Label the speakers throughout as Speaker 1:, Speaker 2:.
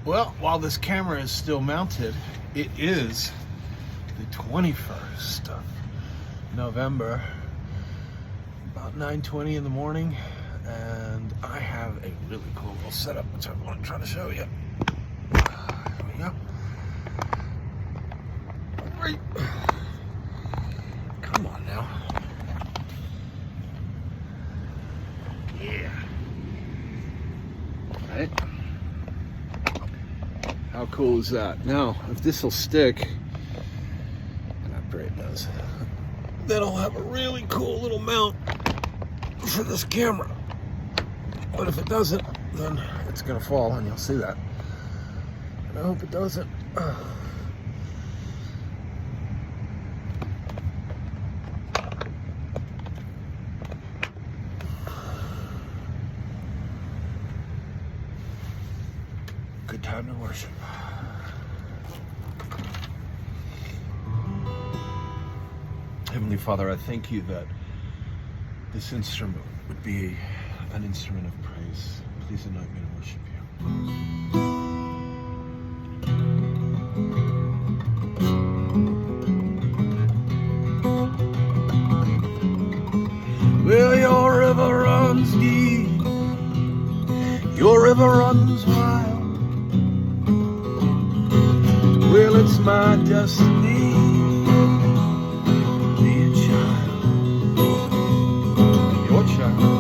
Speaker 1: Well, while this camera is still mounted, it is the 21st of November, about 9:20 in the morning, and I have a really cool little setup which I want to try to show you. There we go. Right. Come on now. Yeah. Right. How cool is that? Now, if this will stick, and I pray it does, then I'll have a really cool little mount for this camera. But if it doesn't, then it's gonna fall, and you'll see that. And I hope it doesn't. Good time to worship. Heavenly Father, I thank you that this instrument would be an instrument of praise. Please anoint me to worship you. Well, your river runs deep, your river runs wide. Well, it's my destiny to be a child, your child.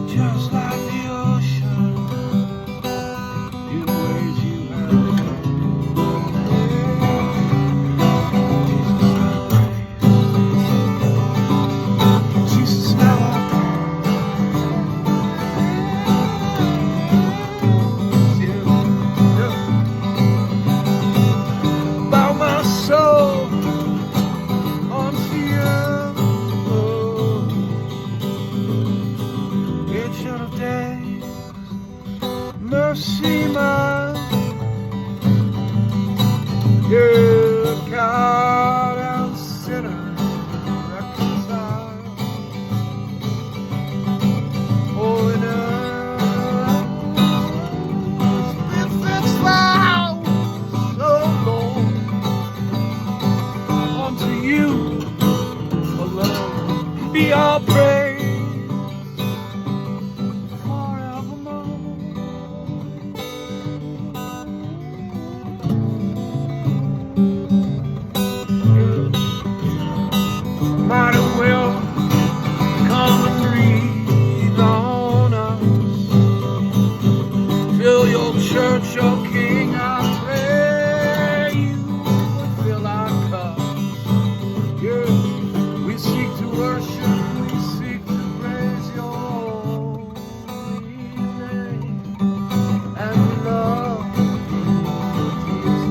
Speaker 1: Just like the ocean, in ways you have Jesus, now I praise you. Bow my soul unto you. Ancient of days, mercy mine. You're God and sinner reconciled. Holiness, if it's thou, so Lord, unto you alone be all praise. Might as well come and breathe on us. Fill your church, your king, I pray you would fill our cups. Yeah. We seek to worship, we seek to praise your holy name. And we love Jesus,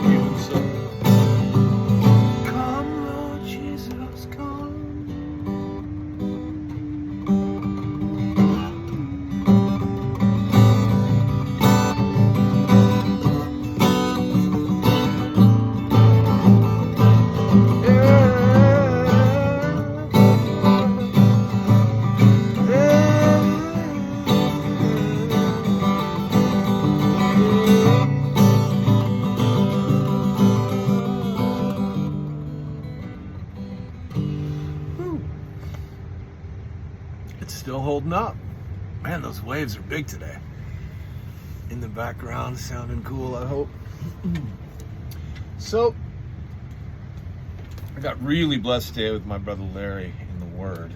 Speaker 1: even so. Come, Lord Jesus, come. It's still holding up. Man, those waves are big today. In the background, sounding cool, I hope. So, I got really blessed today with my brother Larry in the Word.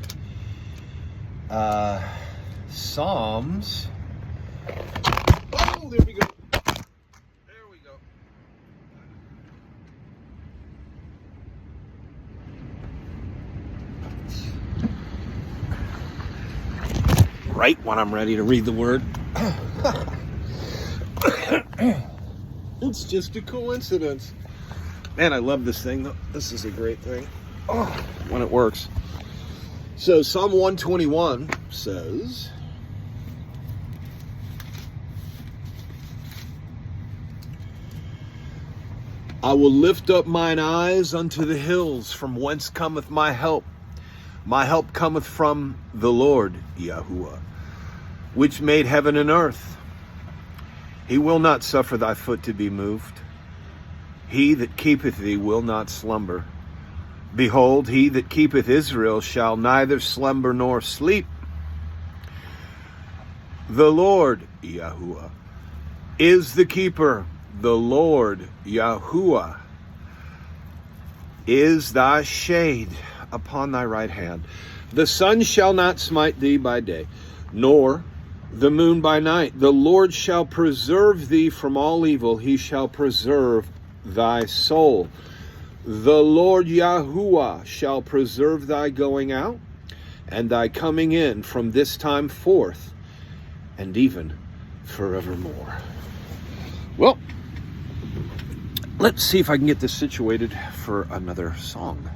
Speaker 1: Psalms. Oh, there we go. There we go. Right when I'm ready to read the Word. It's just a coincidence. Man, I love this thing. This is a great thing. Oh, when it works. So Psalm 121 says, I will lift up mine eyes unto the hills, from whence cometh my help. My help cometh from the Lord, Yahuwah, which made heaven and earth. He will not suffer thy foot to be moved. He that keepeth thee will not slumber. Behold, he that keepeth Israel shall neither slumber nor sleep. The Lord, Yahuwah, is the keeper. The Lord, Yahuwah, is thy shade upon thy right hand. The sun shall not smite thee by day, nor the moon by night. The Lord shall preserve thee from all evil. He shall preserve thy soul. The Lord Yahuwah shall preserve thy going out and thy coming in from this time forth and even forevermore. Well, let's see if I can get this situated for another song.